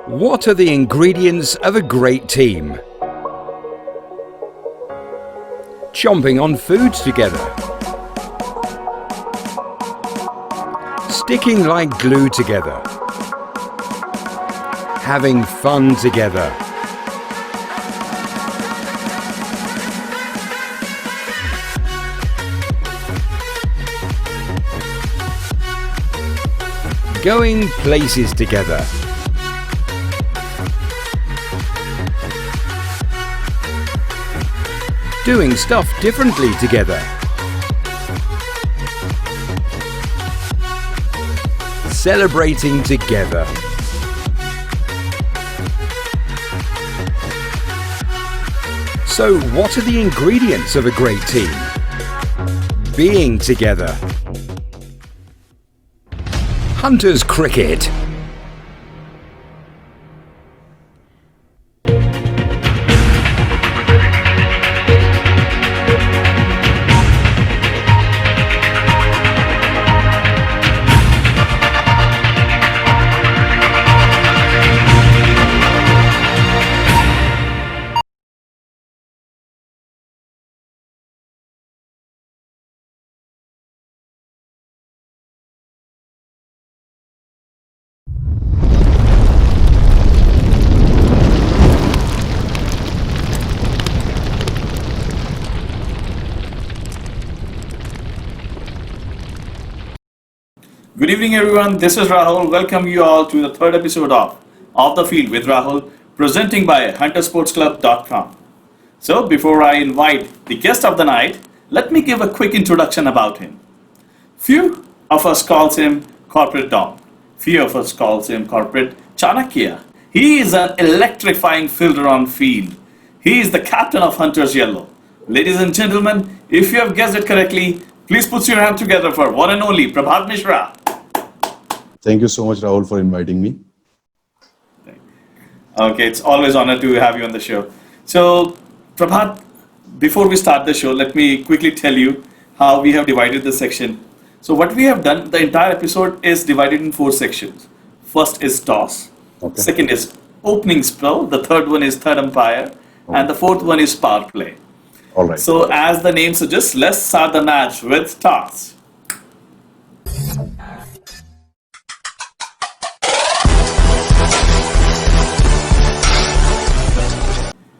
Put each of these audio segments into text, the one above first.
What are the ingredients of a great team? Chomping on food together. Sticking like glue together. Having fun together. Going places together. Doing stuff differently together. Celebrating together. So, what are the ingredients of a great team? Being together. Hunters cricket. Good evening, everyone. This is Rahul. Welcome you all to the third episode of Off the Field with Rahul, presenting by HunterSportsClub.com. So, before I invite the guest of the night, let me give a quick introduction about him. Few of us calls him Corporate Dom. Few of us calls him Corporate Chanakya. He is an electrifying fielder on field. He is the captain of Hunters Yellow. Ladies and gentlemen, if you have guessed it correctly, please put your hand together for one and only Prabhat Mishra. Thank you so much, Rahul, for inviting me. Okay, it's always an honor to have you on the show. So, Prabhat, before we start the show, let me quickly tell you how we have divided the section. So, what we have done, the entire episode is divided in 4 sections. First is toss. Okay. Second is opening spell. The third one is third umpire. And the fourth one is power play. All right. So, as the name suggests, let's start the match with toss.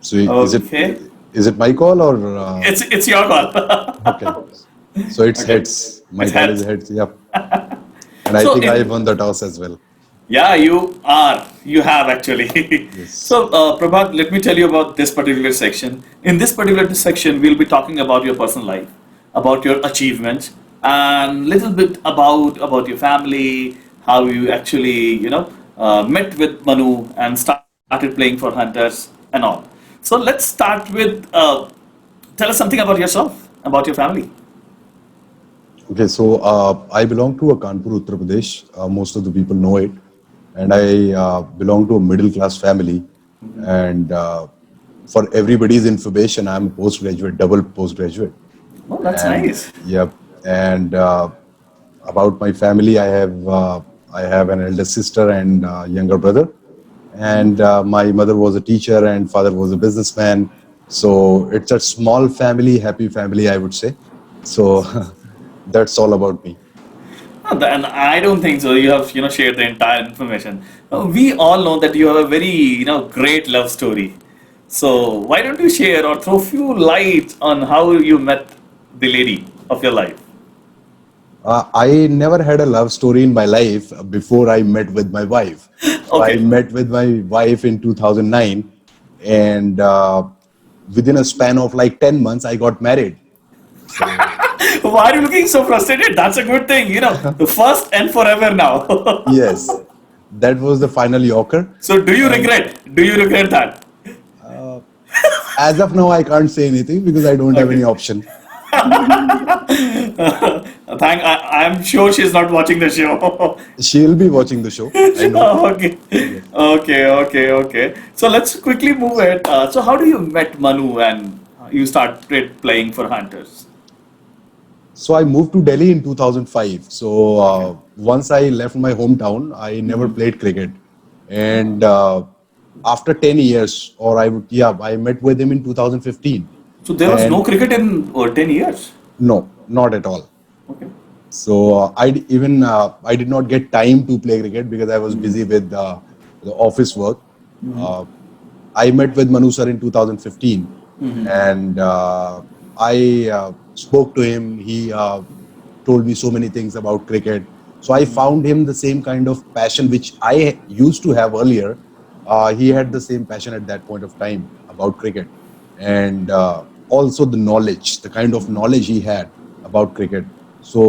So Okay. is it my call or? It's your call. Okay. So it's heads. My It's call heads. is heads. Yep. And I So think in- I won the toss as well. Yeah, you are. You have actually. Yes. So, Prabhat, let me tell you about this particular section. In this particular section, we'll be talking about your personal life, about your achievements, and little bit about your family, how you actually, met with Manu and started playing for Hunters and all. So let's start with tell us something about yourself, about your family. Okay. So I belong to a Kanpur, Uttar Pradesh. Most of the people know it, and I belong to a middle class family. And for everybody's information, I'm a postgraduate, double postgraduate. Oh, that's And nice. yep. And about my family, I have an elder sister and younger brother. And my mother was a teacher and father was a businessman. So it's a small family, happy family, I would say. So that's all about me. And I don't think so. You have shared the entire information. We all know that you have a very great love story. So why don't you share or throw few light on how you met the lady of your life? I never had a love story in my life before I met with my wife. So I Okay. met with my wife in 2009, and within a span of like 10 months, I got married. So Why are you looking so frustrated? That's a good thing. The first and forever now. yes, that was the final yorker. So do you regret? Do you regret that? As of now, I can't say anything because I don't have any option. I'm sure she's not watching the show. She'll be watching the show. I know. Okay. So let's quickly move it. So how do you met Manu and you started playing for Hunters? So I moved to Delhi in 2005. So Okay. once I left my hometown, I never played cricket. And after 10 years, or I would, yeah, I met with him in 2015. So there was no And cricket in 10 years. no, not at all. Okay. So I did not get time to play cricket because I was busy with the office work. Uh, I met with Manu sir in 2015, and I spoke to him. He told me so many things about cricket. So I found him the same kind of passion which I used to have earlier. He had the same passion at that point of time about cricket, and also the knowledge, the kind of knowledge he had about cricket. So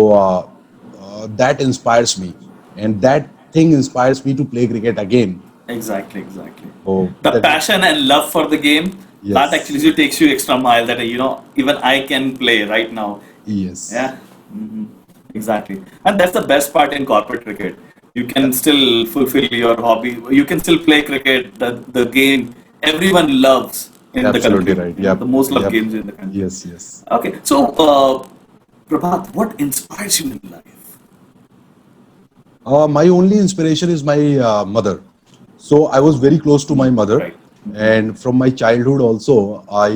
that inspires me, and that thing inspires me to play cricket again. Exactly, exactly. So The that passion and love for the game that yes, actually takes you extra mile. That even I can play right now. yes, Yeah, exactly. And that's the best part in corporate cricket. You can still fulfill your hobby. You can still play cricket. The game everyone loves in the absolutely country. right. The Yep, most loved yep, games in the country. yes, yes. Okay, so Prabhat, what inspires you in life? My only inspiration is my mother. So I was very close to my mother, Right. and from my childhood also, I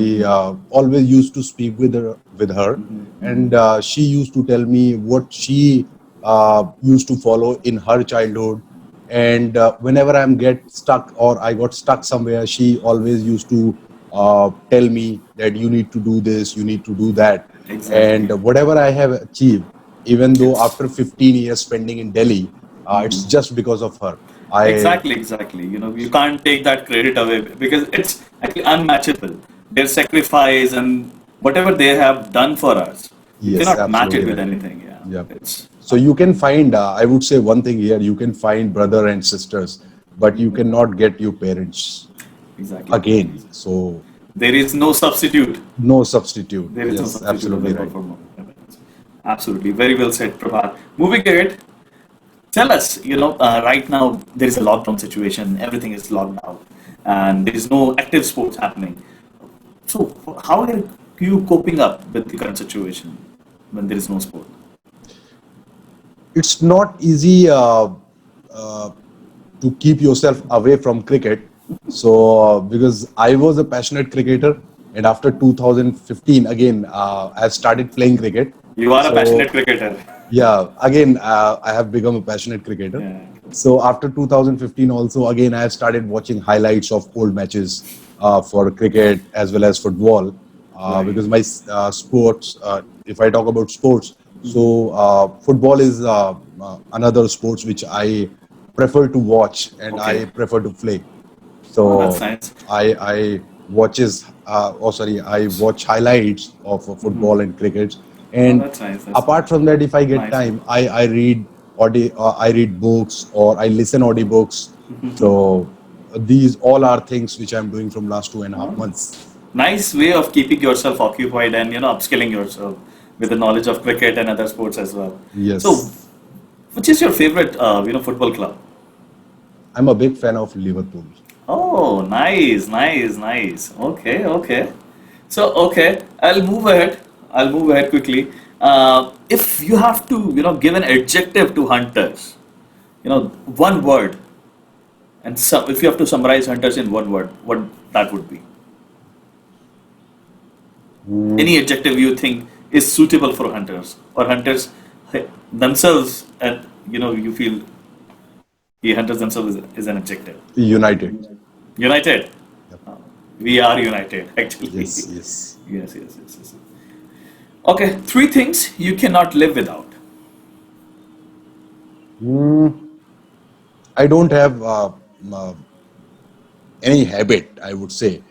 always used to speak with her, and she used to tell me what she used to follow in her childhood. And whenever I'm get stuck or I got stuck somewhere, she always used to tell me that you need to do this, you need to do that, and Exactly. whatever I have achieved, even though It's after 15 years spending in Delhi, it's just because of her. I exactly, exactly. You can't take that credit away because it's actually unmatchable. Their sacrifice and whatever they have done for us, you Yes, cannot match it absolutely with right. anything. Yeah, Yeah. it's So you can find, I would say one thing here, you can find brother and sisters, but you cannot get your parents exactly. again. So There is no substitute. no substitute. There is no Yes, substitute absolutely available right. for parents. Absolutely, very well said, Prabhat. Moving ahead, tell us. Right now there is a lockdown situation. Everything is locked down, and there is no active sports happening. So, how are you coping up with the current situation when there is no sport? It's not easy uh, to keep yourself away from cricket. So, because I was a passionate cricketer, and after 2015, again, I started playing cricket. You are a passionate So, cricketer. yeah, again, I have become a passionate cricketer. Yeah. So after 2015, also again, I have started watching highlights of old matches for cricket as well as football, Right. because my sports, if I talk about sports, so football is another sports which I prefer to watch and I Okay. prefer to play. Oh, that's So nice. I watch highlights of football and cricket. Oh, And that's nice. That's apart from that, if I get nice. time, I read I read books or I listen audiobooks. So these all are things which I'm doing from last 2.5 months. Nice way of keeping yourself occupied and upskilling yourself with the knowledge of cricket and other sports as well. So, Yes, which is your favorite football club? I'm a big fan of Liverpool. Oh, nice, nice, nice. Okay, okay. So, okay, I'll move ahead quickly. If you have to, give an adjective to hunters, one word, and if you have to summarize hunters in one word, what that would be? Any adjective you think is suitable for hunters or hunters themselves, and you feel the hunters themselves is an adjective. United. United. Yep. We are united, actually. Yes, yes. Yes, yes, yes, yes. Okay, three things you cannot live without. Mm, I don't have uh, any habit, I would say.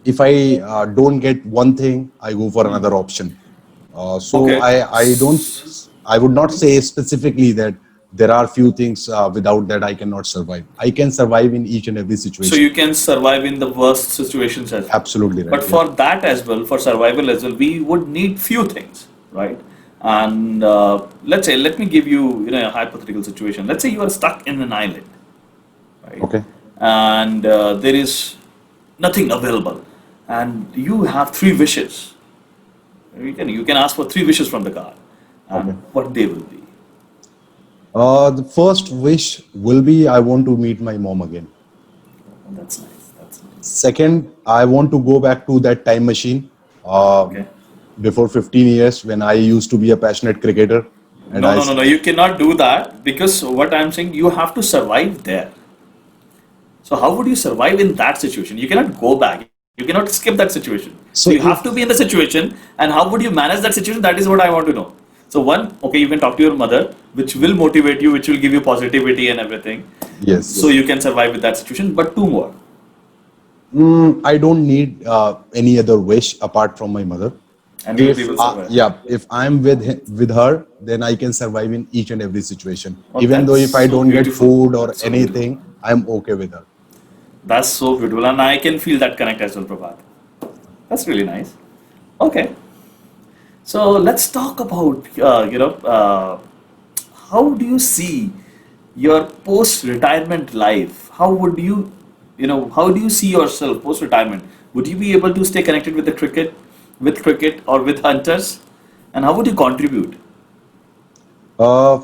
If I don't get one thing, I go for another option. So Okay. I would not say specifically that there are few things without that I cannot survive. I can survive in each and every So situation. you can survive in the worst situations as well. Absolutely But right. Yeah. for that as well, for survival as well, we would need few things, right? And let's say, let me give you, a hypothetical situation. Let's say you are stuck in an island, right? Okay. And there is nothing available, and you have three wishes. You can ask for three wishes from the card, Okay. and what they will be. The first wish will be I want to meet my mom again. Oh, that's nice. That's nice. Second, I want to go back to that time machine Okay. before 15 years when I used to be a passionate cricketer. And No, no, no, no. You cannot do that because what I'm saying, you have to survive there. So how would you survive in that situation? You cannot go back. You cannot skip that situation. So So you have if- to be in the situation, and how would you manage that situation? That is what I want to know. So one, okay, you can talk to your mother, which will motivate you, which will give you positivity and everything. yes, So you can survive with that situation. But two more. I don't need any other wish apart from my mother. And you will be If able to survive. yeah, if I'm with her, then I can survive in each and every situation. Oh, Even though that's if I so don't get beautiful. food or That's so anything, I'm okay with her. That's so beautiful, and I can feel that connect as well, Prabhat. That's really nice. Okay, so let's talk about how do you see your post-retirement life? How do you see yourself post-retirement? Would you be able to stay connected with the cricket, or with hunters, and how would you contribute? Uh,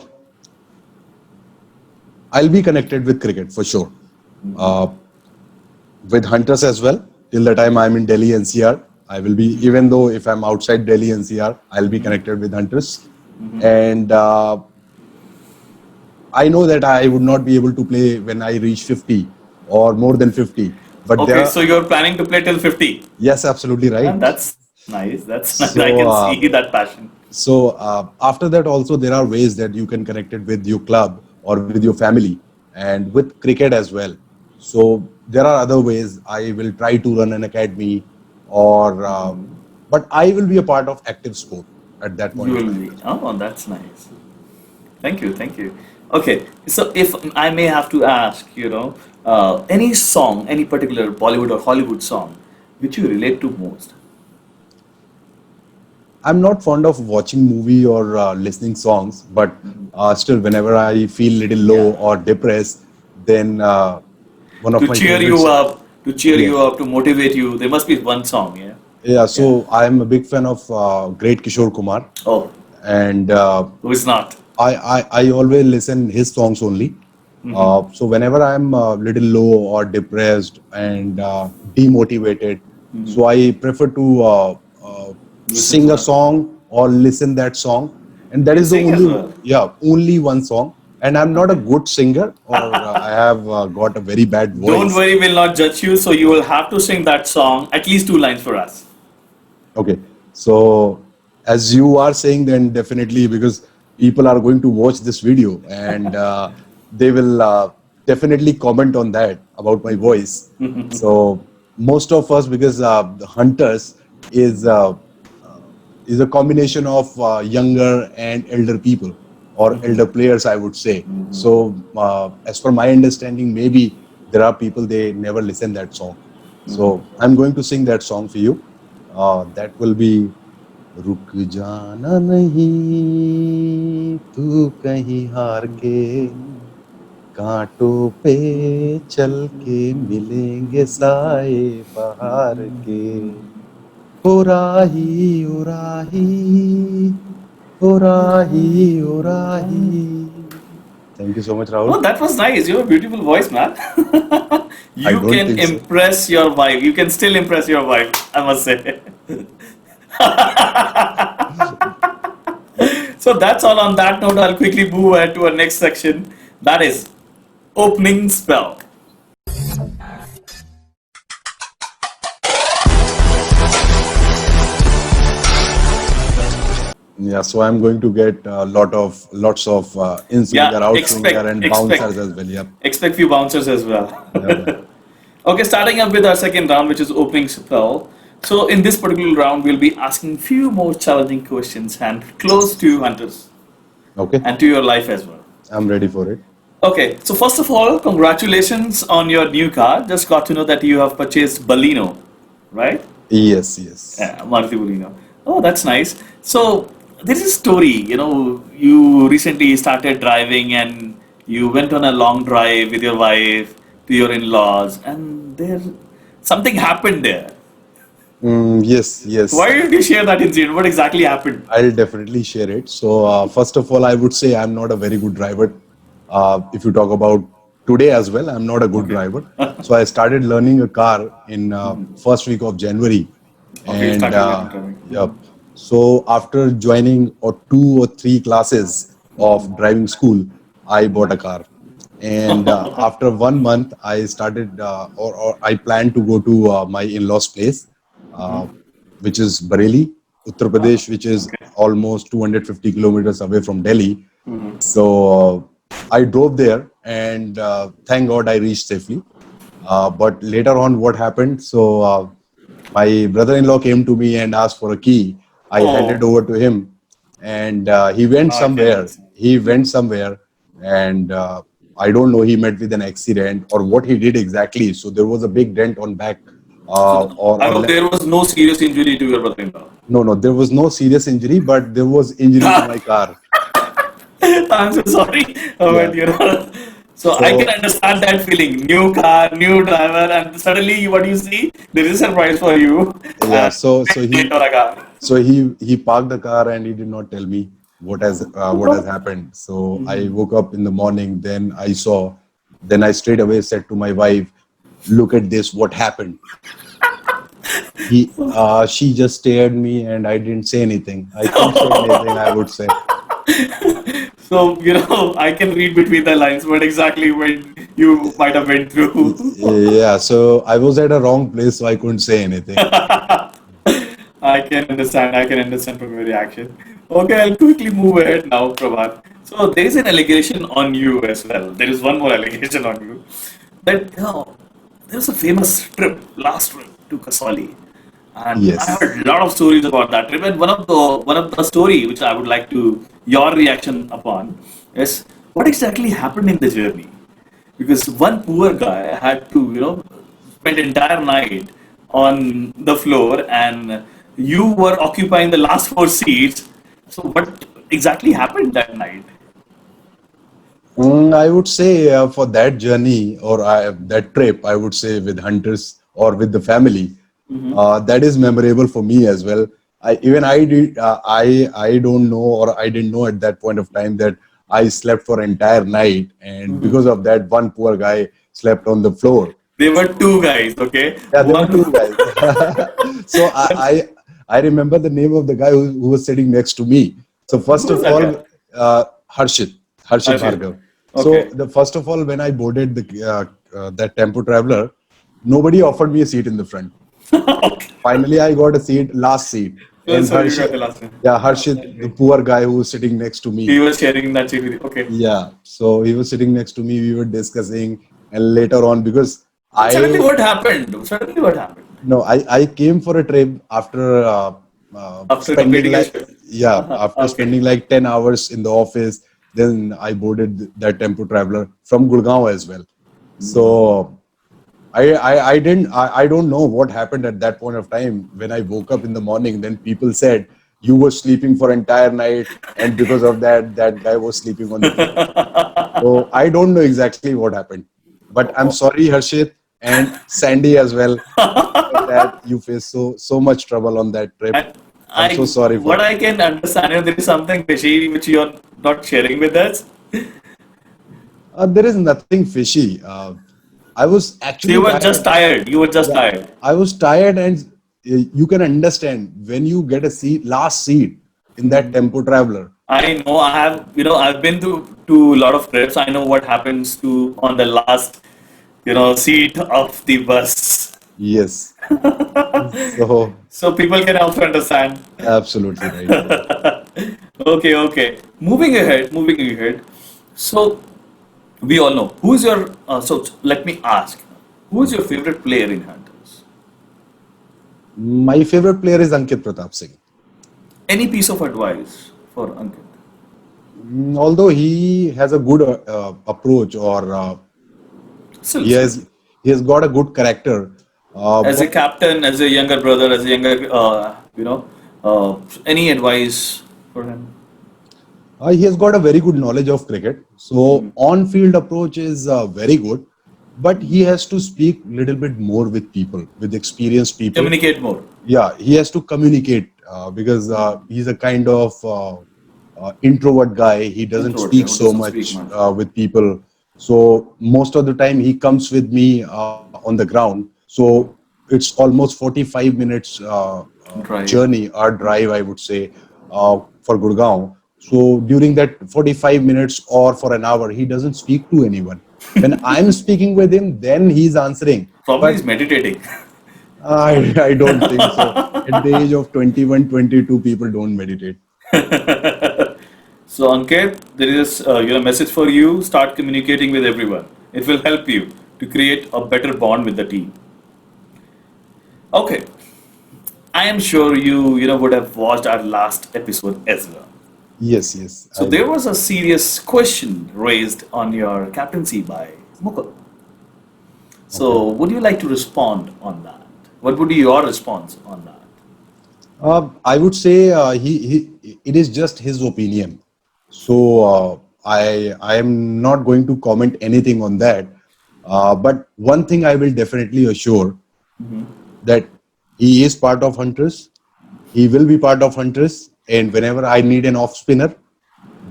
I'll be connected with cricket for sure. Uh, with hunters as well. Till the time I'm in Delhi NCR, I will be, even though if I'm outside Delhi NCR, I'll be connected with hunters. And I know that I would not be able to play when I reach 50 or more than 50. But there Okay, are, so you're planning to play till 50, yes, absolutely and right. that's nice. That's nice. I So, can see that passion. after that, also there are ways that you can connect it with your club or with your family and with cricket as well. So there are other ways. I will try to run an academy, or but I will be a part of active sport at that You point of will time. be. Oh, that's nice. Thank you, thank you. Okay, so if I may have to ask, any song, any particular Bollywood or Hollywood song, which you relate to most? I'm not fond of watching movie or listening songs, but still, whenever I feel little low Yeah. or depressed, then one of To my cheer favorite you songs. up, to cheer Yes. you up, to motivate you, there must be one song, yeah? Yeah, Yeah. so I'm a big fan of great Kishore Kumar, Oh, and who is not? I always listen his songs only. So whenever I'm a little low or depressed and demotivated, so I prefer to Listen sing to a her. song or listen that song, and that You is the sing as only, well. yeah, only one song. And I'm not a Okay. good singer, or I have got a very bad Don't voice. worry, we'll not judge you, so you will have to sing that song, at least two lines for us. Okay, so as you are saying, then definitely, because people are going to watch this video and they will definitely comment on that about my voice. So most of us, because the hunters is uh, is a combination of younger and elder people or elder players, I would say. So as per my understanding, maybe there are people they never listen that song. So I'm going to sing that song for you. That will be रुक जाना नहीं तू कहीं हार के कांटों पे चल के मिलेंगे साए बहार के ओ राही ओ राही ओ राही ओ राही. Thank you so much, Rahul. Oh, that was nice. You have a beautiful voice, man. I You don't can think so. impress your wife. You can still impress your wife, I must say. So that's all on that note. I'll quickly move ahead to our next section. That is opening spell. Yeah, so I'm going to get lots of in-swinger, Yeah, out-swinger, and bouncers as well. Yep. expect few bouncers as well. Yep. Okay, starting up with our second round, which is opening spell. So in this particular round, we'll be asking few more challenging questions and close to hunters Okay, and to your life as well. I'm ready for it. Okay, so first of all, congratulations on your new car. Just got to know that you have purchased Baleno, right? Yes, yes. Yeah, Maruti Baleno. Oh, that's nice. So there is a story. You recently started driving and you went on a long drive with your wife to your in-laws, and there something happened there. Yes, yes. Why did you share that incident? What exactly happened? I'll definitely share it. So, first of all, I would say I'm not a very good driver. If you talk about today as well, I'm not a good Okay. driver. So, I started learning a car in first week of January, Okay, you and started learning driving. yep. So, after joining or 2 or 3 classes of driving school, I bought a car. And after 1 month, I started, or I planned to go to my in-laws' place, uh, which is Bareilly, Uttar Pradesh, which is Okay. almost 250 kilometers away from Delhi. So I drove there, and thank God I reached safely. But later on, what happened? So my brother-in-law came to me and asked for a key. I handed Oh, over to him, and he went I can somewhere. understand. He went somewhere, and I don't know. He met with an accident or what he did exactly. So there was a big dent on back, So I or hope left. there was no serious injury to your brother-in-law. No, no, there was no serious injury, but there was injury to my car. I'm so sorry, Yeah. but so I can So understand that feeling. New car, new driver, and suddenly what you see, there is a surprise for you, yeah. and So big dent on a car. he parked the car and he did not tell me what has happened. So I woke up in the morning. Then I saw. Then I straight away said to my wife, "Look at this. What happened?" She just stared me and I didn't say anything. I couldn't say anything. I would say. So I can read between the lines what exactly when you might have went through. Yeah. So I was at a wrong place, so I couldn't say anything. I can understand. I can understand from your reaction. Okay, I'll quickly move ahead now, Prabhat. So there is an allegation on you as well. There is one more allegation on you that there's a famous trip, last trip to Kasoli, and I Yes. heard a lot of stories about that trip. And one of the story which I would like to your reaction upon is what exactly happened in the journey, because one poor guy had to spend entire night on the floor and you were occupying the last four seats. So what exactly happened that night? I would say for that journey or that trip, I would say with hunters or with the family, that is memorable for me as well. I don't know or I didn't know at that point of time that I slept for entire night, and because of that, one poor guy slept on the floor. There were two guys, okay, Yeah, there were one. two guys. So I remember the name of the guy who was sitting next to me. So Who first was of that all, guy? Harshit Arshit. Bhargav. So Okay. the first of all, when I boarded that tempo traveler, nobody offered me a seat in the front. Okay. Finally, I got a seat, last seat, So, and so you got the last one. Harshit, the poor guy who was sitting next to He me. was sharing that seat with you. Okay. Yeah, so he was sitting next to me. We were discussing, and later on, because And suddenly I what happened? Suddenly what happened? no, I came for a trip after After spending completing your like shift. yeah after Okay. spending like 10 hours in the office. Then I boarded that tempo traveler from Gurgaon as well. So I don't know what happened at that point of time. When I woke up in the morning, then people said you were sleeping for entire night, and because of that, that guy was sleeping on the floor. So I don't know exactly what happened, but I'm sorry, Harshit and Sandy as well. Because of that, you faced so much trouble on that trip. And I'm so sorry for what that. I can understand, there is something fishy which you're not sharing with us. There is nothing fishy. I was So actually you were just tired. tired. You were just Yeah, tired. I was tired, and you can understand when you get a seat, last seat in that tempo traveler. I know. I have. I've been to a lot of trips. I know what happens to on the last, seat of the bus. Yes. So So people can also understand. absolutely right. Okay, okay. Moving ahead. Moving ahead. So we all know who's your. So let me ask, who is your favorite player in Hunters? My favorite player is Ankit Pratap Singh. Any piece of advice for Ankit? Although he has a good approach, or Still, he still. has he has got a good character, As a but captain, as a younger brother, as a younger, any advice for him? he has got a very good knowledge of cricket. So on-field approach is very good, but he has to speak little bit more with people, with experienced people. Communicate more. Yeah, he has to communicate because he's a kind of introvert guy. He doesn't Introvert, yeah, speak who so doesn't speak much much. with people. So most of the time he comes with me on the ground. So it's almost 45 minutes Drive. journey or drive, I would say, for Gurgaon. So during that 45 minutes or for an hour, he doesn't speak to anyone. When I'm speaking with him, then he's answering. Probably But is meditating. I don't think so. At the age of 21, 22, people don't meditate. So Ankit, there is message for you. Start communicating with everyone. It will help you to create a better bond with the team. Okay, I am sure you would have watched our last episode as well. Yes, yes, So I there did. was a serious question raised on your captaincy by Mukul. Okay. So would you like to respond on that? What would be your response on that? I would say it is just his opinion. So I am not going to comment anything on that. But one thing I will definitely assure that he is part of Hunters. He will be part of Hunters, and whenever I need an off spinner,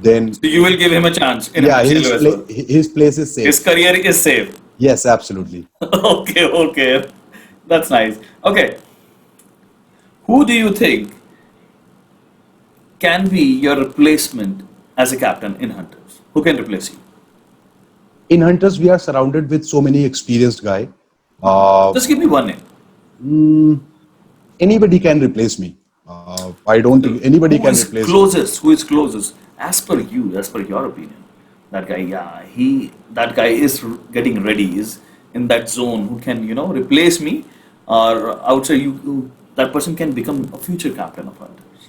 then So you will give him a chance in yeah, Hunters Yellow as well. his place is His safe. career is safe. Yes, absolutely. Okay, okay. That's nice. Okay, who do you think can be your replacement as a captain in Hunters? Who can replace you? In Hunters, we are surrounded with so many experienced guy. Uh, Just give me one name. Anybody can replace me. I don't think anybody Who can is replace me. closest? Who is closest? As per you, as per your opinion, that guy, yeah, that guy is getting ready, is in that zone. Who can replace me, or outside that person can become a future captain of Hunters.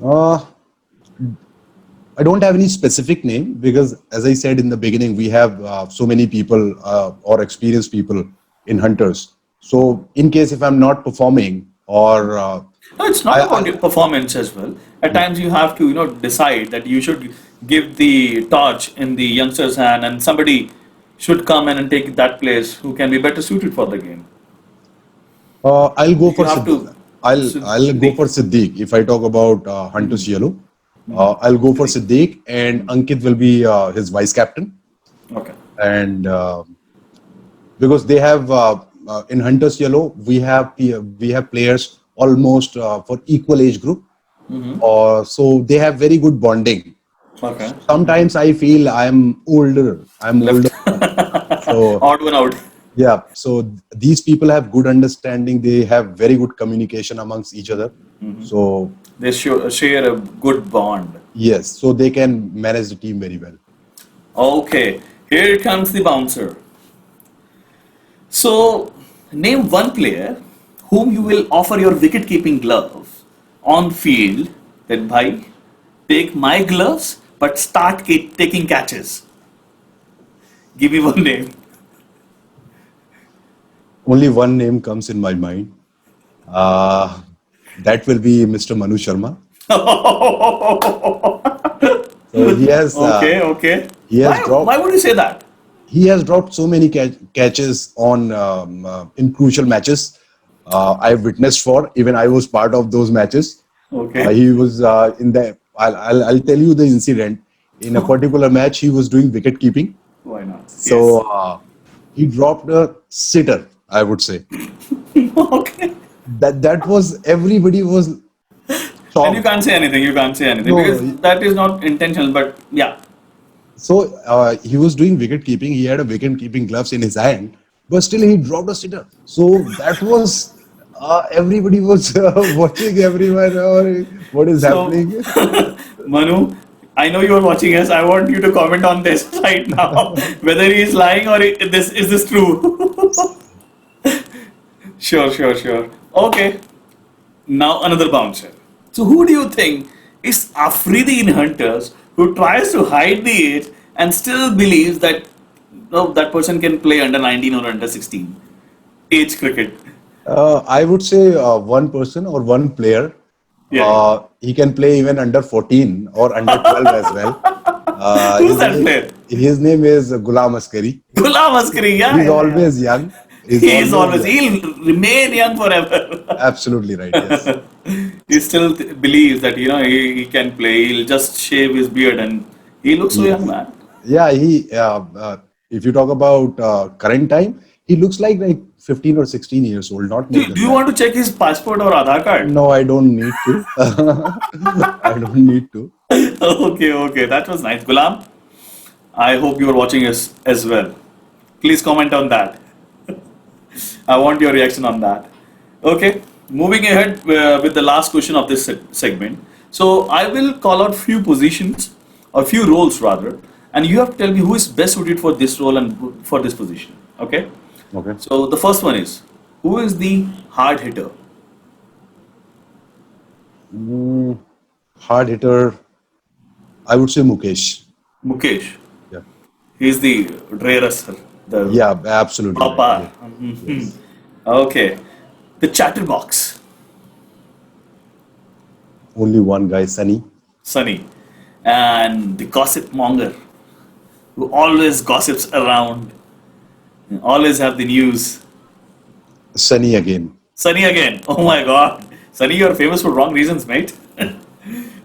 Uh, I don't have any specific name because, as I said in the beginning, we have so many people or experienced people in Hunters. So, in case if I'm not performing or No, it's not about I your performance as well. At times you have to, decide that you should give the torch in the youngster's hand, and somebody should come in and take that place who can be better suited for the game. I'll go You for have to. I'll go Siddiq. for Siddiq. If I talk about Hunters Yellow, I'll go for Siddiq. Siddiq, and Ankit will be his vice captain. Okay. And because they have in Hunters Yellow, we have players almost for equal age group, or so they have very good bonding. Okay. Sometimes I feel I'm older. I'm older. Left. So Odd one out. yeah, so these people have good understanding. They have very good communication amongst each other. So They share a good bond. yes, so they can manage the team very well. Okay. Here comes the bouncer. So, name one player whom you will offer your wicket keeping gloves on field. That bhai, take my gloves, but start taking catches. Give me one name. Only one name comes in my mind. Uh, that will be Mr. Manu Sharma. So Okay, okay. he has Why dropped would you say that? he has dropped so many catches on in crucial matches. I've witnessed for even I was part of those matches. Okay. He was in the. I'll tell you the incident. In a particular match, he was doing wicket keeping. Why not? Yes. So he dropped a sitter. I would say Okay. that was everybody was And you shocked. can't say anything. You can't say anything No, because that is not intentional. But yeah. so he was doing wicket keeping. He had a wicket keeping gloves in his hand, but still he dropped a sitter. So that was everybody was watching everyone. Or what is So, happening? Manu, I know you are watching us. I want you to comment on this right now, whether he is lying or this true. Sure, sure, sure. Okay. Now another bouncer. So who do you think is Afridi in Hunters who tries to hide the age and still believes that no, that person can play under 19 or under 16 age cricket? I would say one person or one player. Yeah. He can play even under 14 or under 12 as well. Who's that player? His name is Ghulam Askari. Ghulam Askari, yeah. He's yeah, always young. He's He is always, young. he'll remain young forever. Absolutely right. Yes. He still believes that, he can play. He'll just shave his beard and he looks so young, Yes. man. Yeah. If you talk about current time, he looks like 15 or 16 years old, not more Do than you that. want to check his passport or Aadhaar card? No, I don't need to. I don't need to. Okay, that was nice. Gulam, I hope you are watching us as well. Please comment on that. I want your reaction on that. Okay, moving ahead with the last question of this segment. So I will call out few positions or few roles rather, and you have to tell me who is best suited for this role and for this position. Okay. Okay. So the first one is, who is the hard hitter? Hard hitter, I would say Mukesh. Mukesh. Yeah. He is the Dre Russell, the Yeah, absolutely right. Papa. Yeah. Yes. Okay. The chatterbox, Only one guy, Sunny. Sunny. And the gossip monger, who always gossips around, always have the news. Sunny again. Sunny again. Oh my god. Sunny, you're famous for wrong reasons, mate.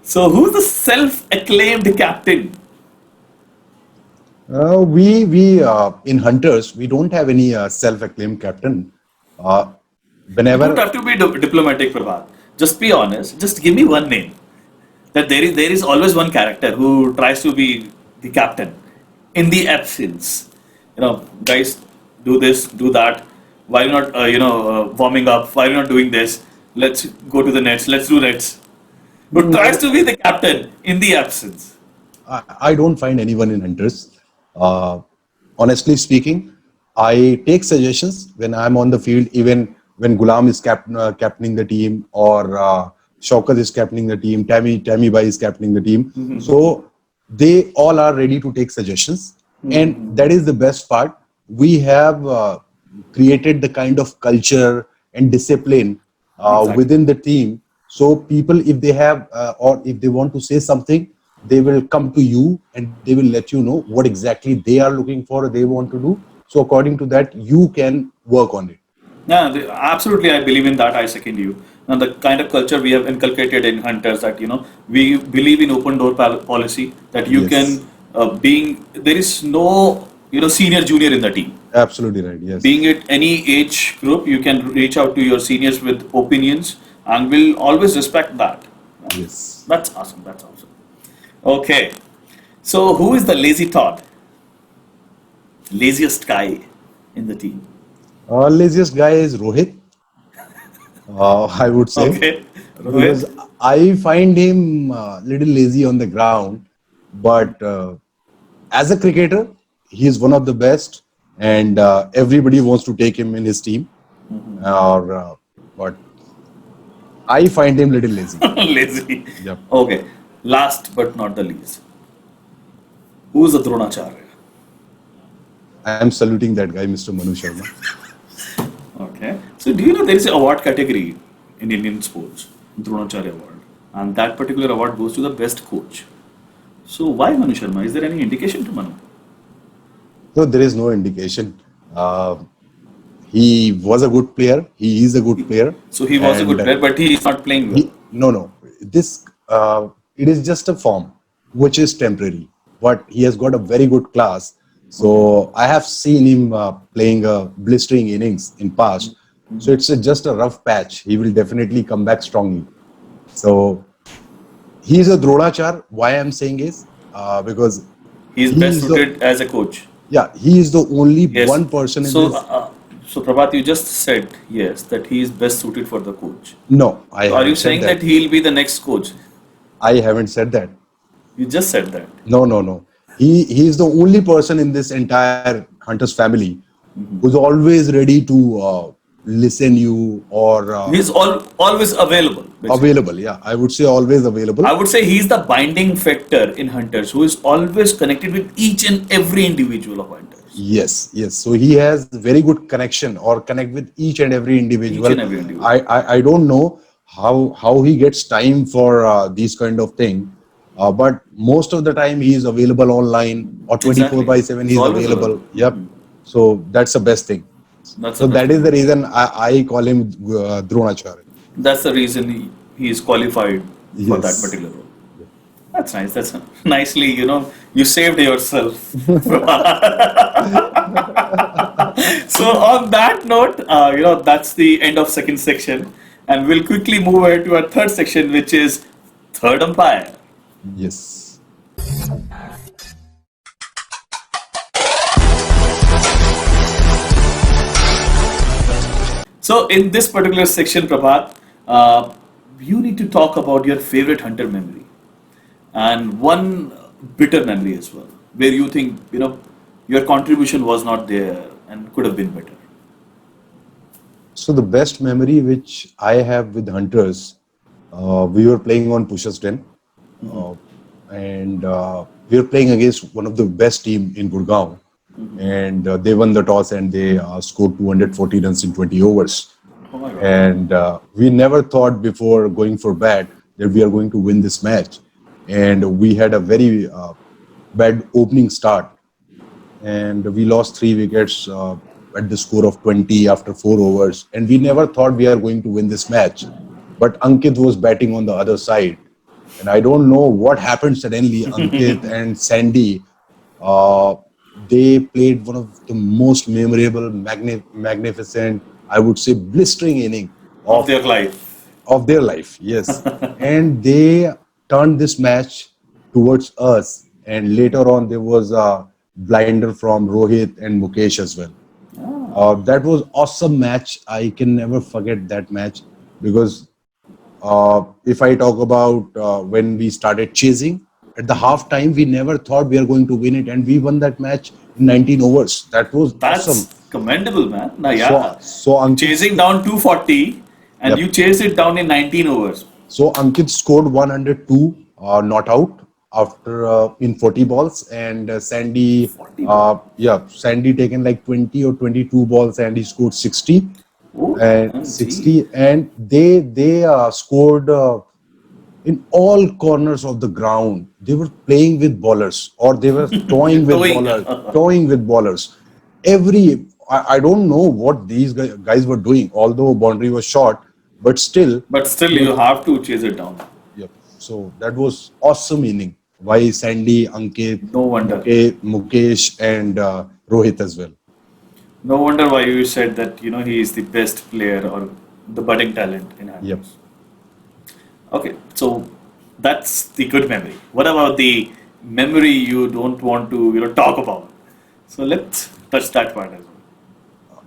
So who's the self-acclaimed captain? We in Hunters, we don't have any self-acclaimed captain. Uh, You whenever don't have to be diplomatic, Prabhat. Just be honest. Just give me one name. That there is always one character who tries to be the captain in the absence. Guys, do this, do that. Why are you not, warming up? Why are you not doing this? Let's go to the nets. Let's do nets. Who tries to be the captain in the absence? I don't find anyone in Hunters. Uh, Honestly speaking, I take suggestions when I'm on the field, even when Gulam is captaining the team or Shaukat is captaining the team, Tammy Bai is captaining the team. So they all are ready to take suggestions, and that is the best part. We have created the kind of culture and discipline Exactly. within the team. So people, if they have or if they want to say something, they will come to you and they will let you know what exactly they are looking for, they want to do. So according to that, you can work on it. Yeah, absolutely. I believe in that. I second you. And the kind of culture we have inculcated in Hunters, that we believe in open door policy, that you Yes. can being there is no senior junior in the team. Absolutely right. Yes. Being it any age group, you can reach out to your seniors with opinions, and we'll always respect that. Yes. That's awesome. That's awesome. Okay, so who is the lazy Todd? Laziest guy in the team. Laziest guy is Rohit. I would say Okay, because Rohit. I find him little lazy on the ground, but as a cricketer, he is one of the best, and everybody wants to take him in his team. But I find him little lazy. Lazy. Yep. Okay. Last but not the least, who's the Dronacharya? I am saluting that guy, Mr. Manu Sharma. Okay. So do you know there is an award category in Indian sports, Dronacharya Award, and that particular award goes to the best coach. So why Manu Sharma? Is there any indication to Manu? So there is no indication. He was a good player. He is a good player. So he was a good And, player, but he is not playing well. no. This it is just a form which is temporary, but he has got a very good class. So I have seen him playing blistering innings in past. So it's just a rough patch. He will definitely come back strongly. So he is a Dronachar. Why I'm saying is because He is he best is the suited as a coach. he is the only Yes. one person in So, this. so Prabhat, you just said yes that he is best suited for the coach. No, I So are you haven't said saying that he'll be the next coach? I haven't said that. You just said that. No. He is the only person in this entire Hunters family who's always ready to listen you or He's always available. Basically. available. Yeah, I would say always available. I would say he's the binding factor in Hunters, who is always connected with each and every individual of Hunters. Yes. So he has very good connection or connect with each and every individual. Each and every individual. I don't know how he gets time for these kind of thing, But most of the time he is available online or 24 Exactly. by 7 he He's is always available. available. Yep. So that's the best thing. That's the So best that is the thing. reason I call him Dronacharya. That's the reason he is qualified for that Yes. particular role. That's nice. That's nicely, you saved yourself. So on that note, that's the end of second section, and we'll quickly move ahead to our third section, which is third umpire. Yes. So in this particular section, Prabhat, you need to talk about your favorite hunter memory and one bitter memory as well, where you think your contribution was not there and could have been better. So the best memory which I have with hunters, we were playing on Pushas Den, uh, and we were playing against one of the best team in Gurgaon, and they won the toss and they scored 240 runs in 20 overs. Oh my God. And we never thought before going for bat that we are going to win this match. And we had a very bad opening start, and we lost 3 wickets at the score of 20 after 4 overs. And we never thought we are going to win this match. But Ankit was batting on the other side. And I don't know what happened suddenly. Ankit and Sandy, uh, they played one of the most memorable, magnificent, I would say, blistering inning Of of their life. of their life. Yes, and they turned this match towards us. And later on, there was a blinder from Rohit and Mukesh as well. That was awesome match. I can never forget that match because if I talk about when we started chasing at the half time, we never thought we are going to win it, and we won that match in 19 overs. That was awesome. That's commendable, man. Now, So yeah, so Ankit, chasing down 240 and you yep. chased it down in 19 overs. So Ankit scored 102 not out after in 40 balls, and Sandy, 40 balls. Sandy taken like 20 or 22 balls, and he scored 60 Oh, and MG. 60, and they scored in all corners of the ground. They were playing with bowlers, or they were toying with Towing. bowlers, toying with bowlers. I don't know what these guys were doing, although boundary was short, but still, But still, they, you have to chase it down. yep. So that was awesome inning. Why Sandy, Ankit, No wonder. Mukesh, and Rohit as well. No wonder why you said that, he is the best player or the budding talent in Yep. Hammers. Okay, so that's the good memory. What about the memory you don't want to, talk about? So let's touch that part as well.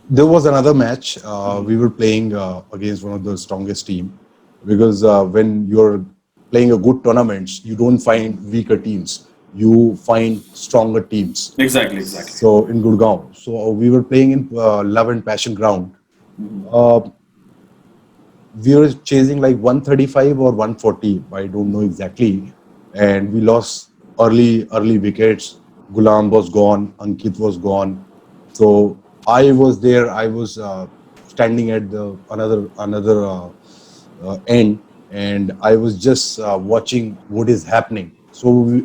There was another match. We were playing against one of the strongest team, because when you're playing a good tournaments, you don't find weaker teams. You find stronger teams. Exactly, exactly. So in Gurgaon, so we were playing in Love and Passion ground. Uh, we were chasing like 135 or 140. I don't know exactly, and we lost early wickets. Gulam was gone. Ankit was gone. So I was there. I was standing at the another end, and I was just watching what is happening. So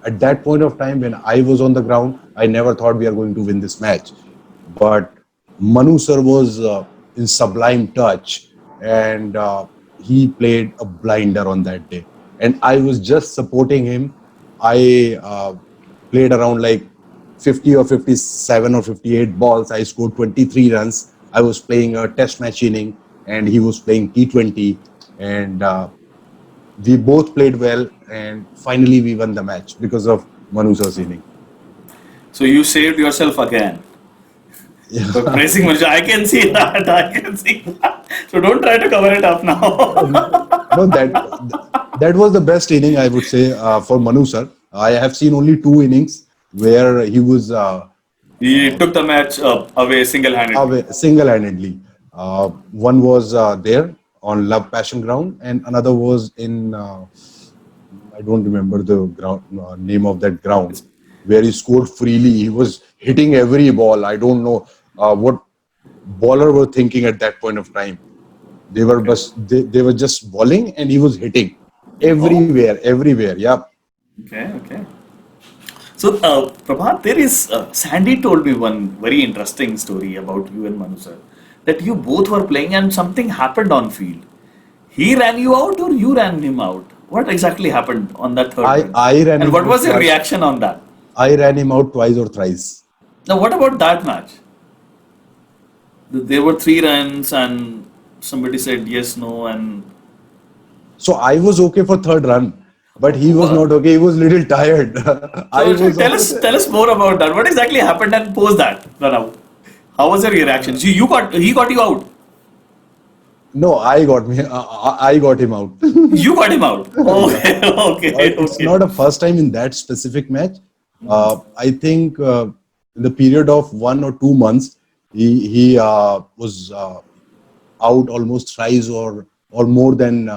at that point of time, when I was on the ground, I never thought we are going to win this match. But Manu sir was in sublime touch, and he played a blinder on that day. And I was just supporting him. I played around like 50 or 57 or 58 balls. I scored 23 runs. I was playing a test match inning, and he was playing T20. And we both played well. And finally, we won the match because of Manu sir's inning. So you saved yourself again. Yeah. But praising Manush, I can see that. I can see that. So don't try to cover it up now. No, that was the best inning, I would say, for Manu sir. I have seen only 2 innings where he was He took the match away single-handedly. away single-handedly. One was there on Love Passion ground, and another was in I don't remember the ground name of that ground, where he scored freely. He was hitting every ball. I don't know what bowler were thinking at that point of time. They were they were just bowling, and he was hitting everywhere. Yeah. Okay, okay. So, Prabhat, there is Sandy told me one very interesting story about you and Manu sir, that you both were playing and something happened on field. He ran you out or you ran him out? What exactly happened on that third run? I ran And him what out was your twice. reaction on that? I ran him out twice or thrice. Now, what about that match? There were three runs and somebody said yes, no, and So I was okay for third run, but he was not okay. He was little tired. I so was okay. tell us more about that. What exactly happened and post that run out? How was your reaction? So you got he got you out. No, I got him out. You got him out. Okay, okay, It's okay. not a first time in that specific match. I think in the period of 1 or 2 months, he was out almost thrice or more than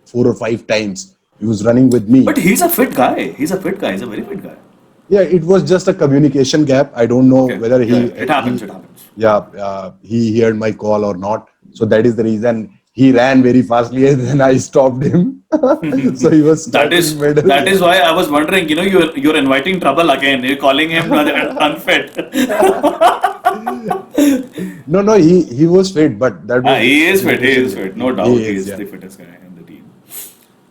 4 or 5 times. He was running with me. But he's a fit guy. He's a fit guy. He's a very fit guy. Yeah, it was just a communication gap. I don't know Okay. whether Yeah, it happens. It happens. he heard my call or not. So that is the reason he ran very fastly and then I stopped him. So he was That is stopping middle. that is why I was wondering. You know, you're inviting trouble again. You're calling him unfit. No, he was fit, but that was He is fit. He is fit. No doubt. He is yeah. the fittest guy in the team.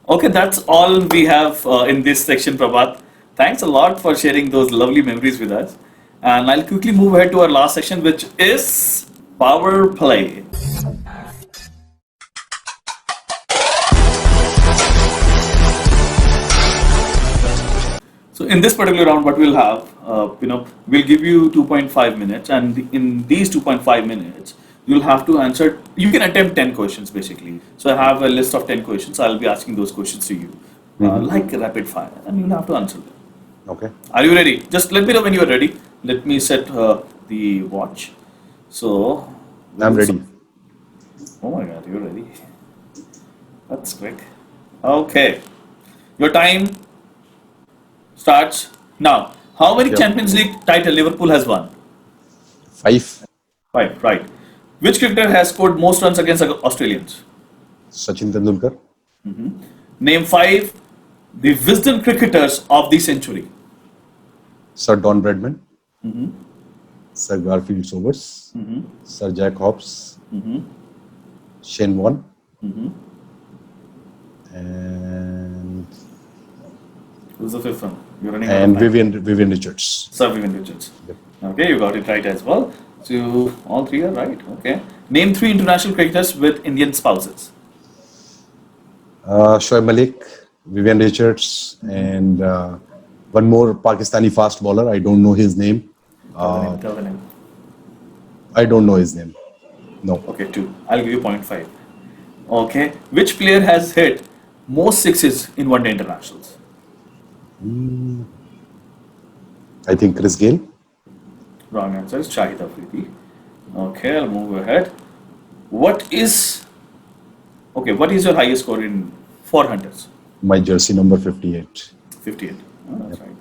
Okay, that's all we have in this section, Prabhat. Thanks a lot for sharing those lovely memories with us. And I'll quickly move ahead to our last section, which is power play. So in this particular round, what we'll have, we'll give you 2.5 minutes, and in these 2.5 minutes, you'll have to answer. You can attempt 10 questions basically. So I have a list of 10 questions. I'll be asking those questions to you, like rapid fire, and you'll have to answer them. Okay. Are you ready? Just let me know when you are ready. Let me set the watch. So I'm ready. Oh my God, you're ready. That's quick. Okay, your time starts now. How many Yep. Champions League title Liverpool has won? 5. Five, right. Which cricketer has scored most runs against Australians? Sachin Tendulkar. Name five the wisdom cricketers of the century. Sir Don Bradman. Sir Garfield Sobers. Sir Jack Hobbs. Shane Warne. And Who's the fifth one? You're running out of time. Vivian Richards. Sir Vivian Richards. Okay, you got it right as well. So all three are right. Okay. Name three international cricketers with Indian spouses. Shoaib Malik, Vivian Richards, and one more Pakistani fast bowler. I don't know his name. Tell the name. I don't know his name. No. Okay, two. I'll give you 0.5. Okay. Which player has hit most sixes in one day internationals? I think Chris Gale. Wrong answer is Shahid Afridi. Okay, I'll move ahead. What is your highest score in 400s? My jersey number 58. 58. Oh, that's right.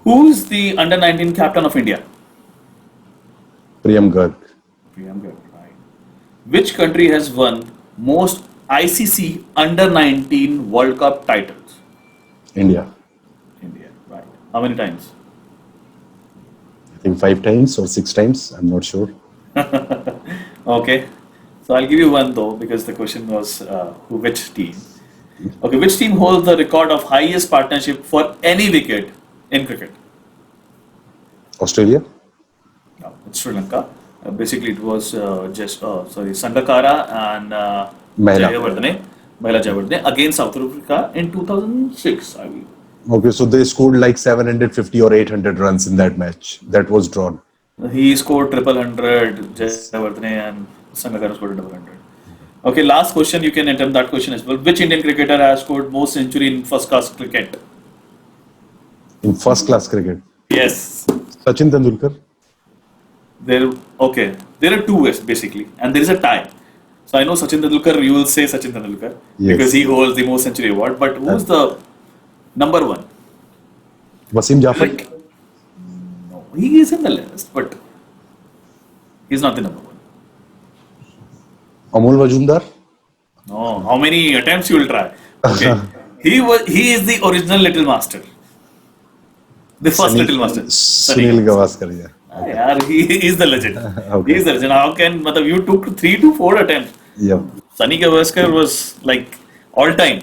Who's the under 19 captain of India? Priyam Garg. Priyam Garg, right. Which country has won most ICC under 19 World Cup titles? India. India, right. How many times? I think 5 times or 6 times. I'm not sure. Okay. So I'll give you one though because the question was which team. Okay, which team holds the record of highest partnership for any wicket in cricket? Australia. No, it's Sri Lanka. Basically, it was Sangakkara and Mahela Jayawardene against South Africa in 2006, I believe. Okay, so they scored like 750 or 800 runs in that match. That was drawn. He scored triple hundred, Jayawardene and Sangakkara scored double hundred. Okay, last question. You can attempt that question as well. Which Indian cricketer has scored most century in first class cricket? In first class cricket. Yes. Sachin Tendulkar. There are two ways basically, and there is a tie. So I know Sachin Tendulkar, you will say Sachin Tendulkar Yes. because he holds the most century award. But who's the number one? Wasim Jafar. No, he is in the list, but he's not the number one. Amol Majumdar. No, how many attempts you will try? Okay, he is the original Little Master, the first Little Master, Sunny Sunil Gavaskar. Gavaskar, yeah. Ah, Okay. yaar, he is the legend. He Okay. is the legend. How can, matlab, you took 3 to 4 attempts. Yep. Sunny Gavaskar was like all time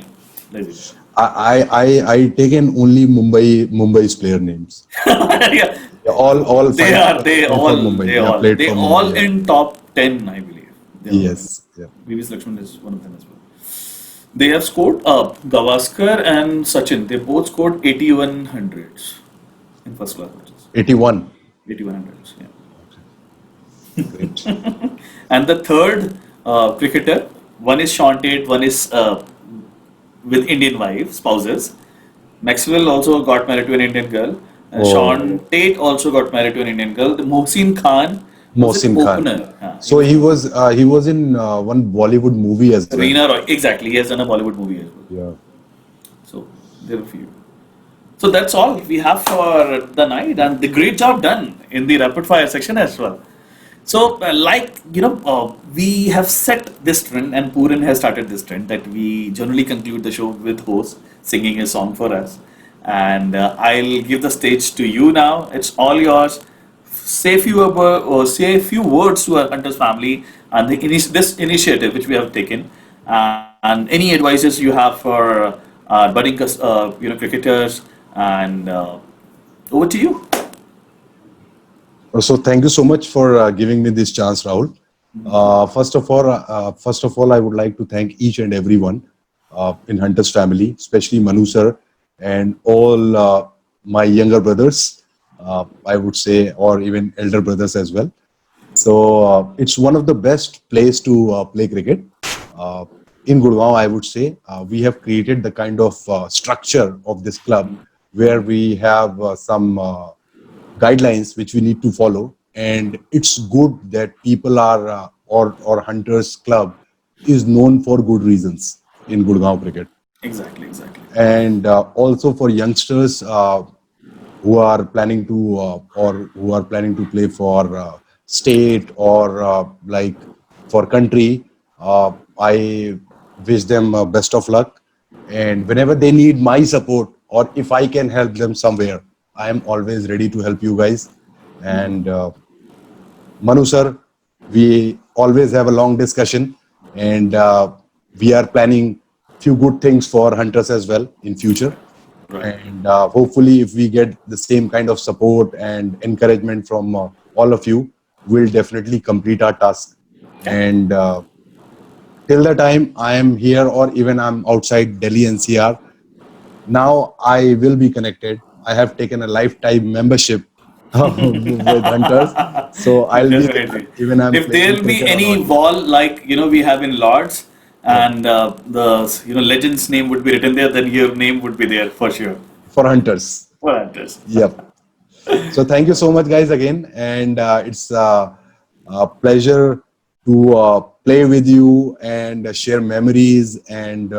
legend. I taken only Mumbai's player names. Yeah, Yeah, all they five are. played for Mumbai. Yeah, played They for all Mumbai. Yeah. in top 10, I believe. They are all there. Yes. Yeah. VVS Lakshman is one of them as well. They have scored Gavaskar and Sachin. They both scored 81 hundreds in first class matches. 81. 81 hundreds. Yeah. Great. And the third cricketer, one is Sean Tate, one is with Indian wife, spouses. Maxwell also got married to an Indian girl. Sean Oh, Tate also got married to an Indian girl. The Mohsin Khan was an Mohsin Khan. opener. So he was in one Bollywood movie as well. Reena Roy, exactly. He has done a Bollywood movie as well. Yeah. So there are a few. So that's all we have for the night, and the great job done in the rapid fire section as well. So, we have set this trend, and Pooran has started this trend that we generally conclude the show with host singing a song for us. And I'll give the stage to you now. It's all yours. Say a few words to our hunters family and this initiative which we have taken, and any advices you have for budding cricketers, and over to you. So thank you so much for giving me this chance, Rahul. First of all, I would like to thank each and everyone in Hunter's family, especially Manu sir and all my younger brothers, I would say, or even elder brothers as well. So it's one of the best place to play cricket. Uh, in Gurgaon, I would say we have created the kind of structure of this club where we have some guidelines which we need to follow, and it's good that people are or Hunters Club is known for good reasons in Gurgaon cricket, Exactly, exactly. and also for youngsters who are planning to or who are planning to play for state or like for country. I wish them best of luck, and whenever they need my support or if I can help them somewhere, I am always ready to help you guys. And Manu sir, we always have a long discussion, and we are planning few good things for Hunters as well in future. Right. And hopefully, if we get the same kind of support and encouragement from all of you, we'll definitely complete our task. And till the time I am here or even I'm outside Delhi NCR, now I will be connected. I have taken a lifetime membership with Hunters, so I'll be there Definitely. even I'm If playing there'll be cricket or any not. wall like we have in Lords, Yep. and the legend's name would be written there, then your name would be there for sure. For Hunters. For address. Yep. So thank you so much, guys, again, and it's a pleasure to play with you and share memories and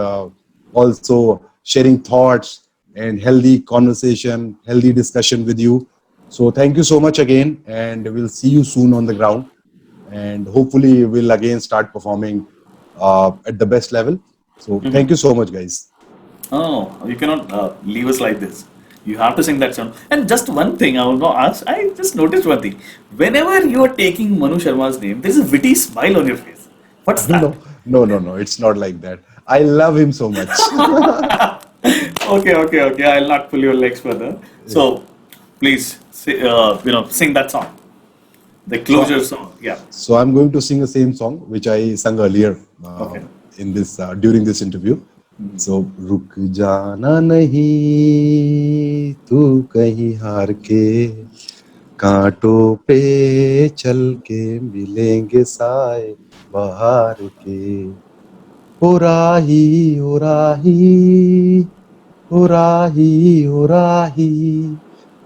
also sharing thoughts and healthy conversation, healthy discussion with you. So thank you so much again, and we'll see you soon on the ground, and hopefully we'll again start performing at the best level. So thank you so much, guys. Oh, you cannot leave us like this. You have to sing that song. And just one thing I will not ask. I just noticed one thing. Whenever you are taking Manu Sharma's name, there's a witty smile on your face. What's that? No. It's not like that. I love him so much. Okay. I'll not pull your legs further. So, please, sing that song. The closure song. Yeah. So I'm going to sing the same song which I sang earlier Okay. in this during this interview. So रुक जाना नहीं तू कहीं हार के कांटों पे चल के मिलेंगे साए बहार के ओ राही ओ राही ओ राही ओ राही.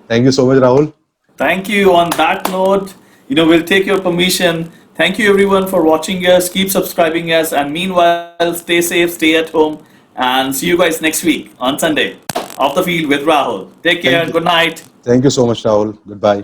Thank you so much, Rahul. Thank you. On that note, we'll take your permission. Thank you everyone for watching us. Keep subscribing us, and meanwhile, stay safe, stay at home, and see you guys next week on Sunday. Off the field with Rahul. Take care. you. Good night. Thank you so much, Rahul. Goodbye.